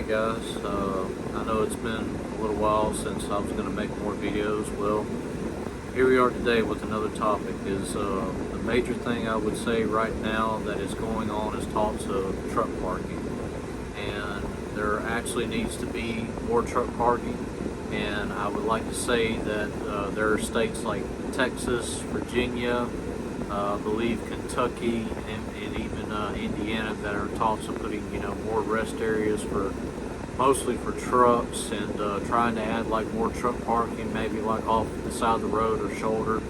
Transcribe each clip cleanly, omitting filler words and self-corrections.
guys. I know it's been a little while since I was going to make more videos. Well, here we are today with another topic. The major thing I would say right now that is going on is talks of truck parking. And there actually needs to be more truck parking. And I would like to say that there are states like Texas, Virginia, I believe Kentucky, and even Indiana that are talks of putting more rest areas for mostly for trucks, and trying to add like more truck parking, maybe like off the side of the road or shoulder.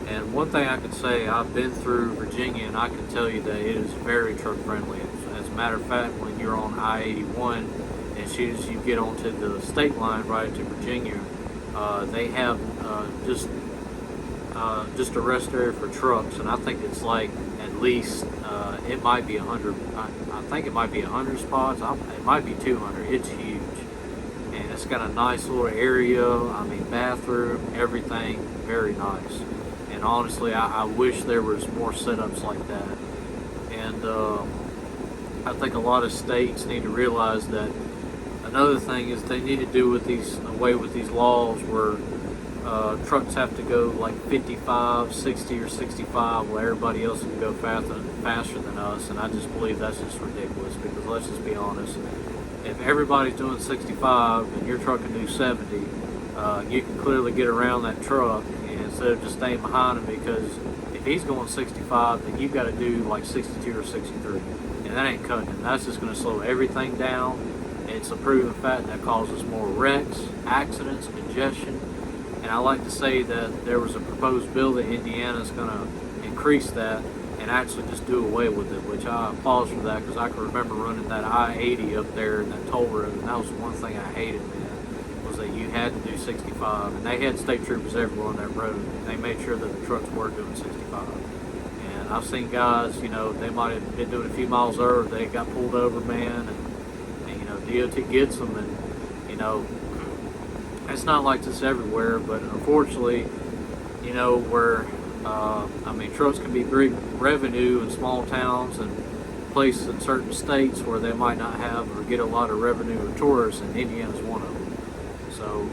And one thing I can say, I've been through Virginia, and I can tell you that it is very truck friendly. As a matter of fact, when you're on I-81, and as soon as you get onto the state line right to Virginia, they have just a rest area for trucks, and I think it's like at least it might be 100. I think it might be 100 spots. It might be 200. It's huge, and it's got a nice little area. I mean, bathroom, everything, very nice. And honestly, I wish there was more setups like that. And I think a lot of states need to realize that. Another thing is they need to do away with these laws where trucks have to go like 55, 60, or 65 while everybody else can go faster than us. And I just believe that's just ridiculous, because let's just be honest, if everybody's doing 65 and your truck can do 70, you can clearly get around that truck, and instead of just staying behind him, because if he's going 65, then you've got to do like 62 or 63, and that ain't cutting it. That's just going to slow everything down. It's a proven fact that causes more wrecks, accidents, congestion. And I like to say that there was a proposed bill that Indiana is going to increase that and actually just do away with it, which I applaud for that, because I can remember running that I-80 up there in that toll road, and that was one thing I hated, man, was that you had to do 65. And they had state troopers everywhere on that road, and they made sure that the trucks were doing 65. And I've seen guys, they might have been doing a few miles over, they got pulled over, man, and DOT gets them, and it's not like this everywhere, but unfortunately, where trucks can be big revenue in small towns and places in certain states where they might not have or get a lot of revenue or tourists, and Indiana's one of them. So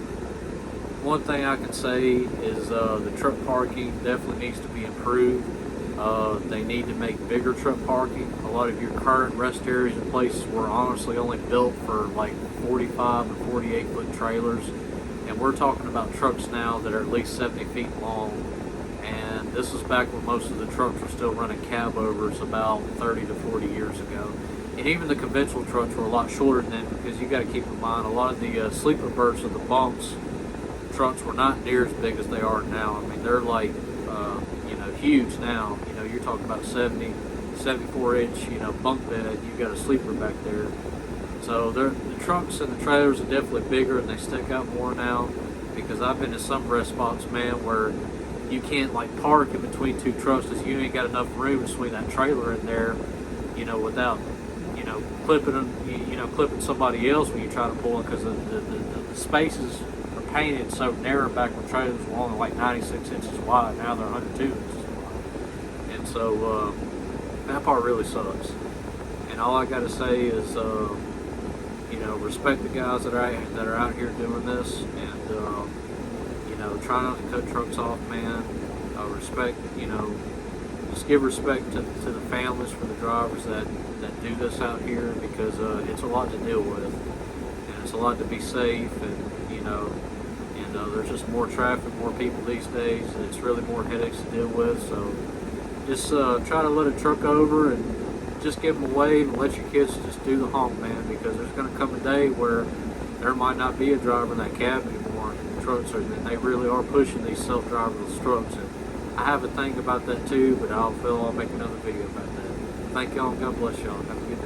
one thing I can say is the truck parking definitely needs to be improved. They need to make bigger truck parking. A lot of your current rest areas and places were honestly only built for like 45 and 48 foot trailers, and we're talking about trucks now that are at least 70 feet long. And this was back when most of the trucks were still running cab overs, about 30 to 40 years ago. And even the conventional trucks were a lot shorter than that, because you got to keep in mind a lot of the sleeper berths of the bunks trucks were not near as big as they are now. I mean, they're like huge now. You're talking about 70, 74 inch bunk bed. You've got a sleeper back there. So the trucks and the trailers are definitely bigger, and they stick out more now, because I've been to some rest spots, man, where you can't like park in between two trucks because you ain't got enough room to swing that trailer in there, without clipping them, clipping somebody else when you try to pull it, because the spaces are painted so narrow back when trailers were only like 96 inches wide. Now they're 102 inches wide. And so that part really sucks. And all I got to say is, respect the guys that are out here doing this, and try not to cut trucks off, man. Respect, just give respect to the families for the drivers that do this out here, because it's a lot to deal with, and it's a lot to be safe, and there's just more traffic, more people these days. It's really more headaches to deal with. So just try to let a truck over and just give them a wave, and let your kids just do the honk, man, because there's going to come a day where there might not be a driver in that cab anymore, and the trucks and they really are pushing these self-driverless trucks. And I have a thing about that too, but I'll make another video about that. Thank y'all, and God bless y'all. Have a good day.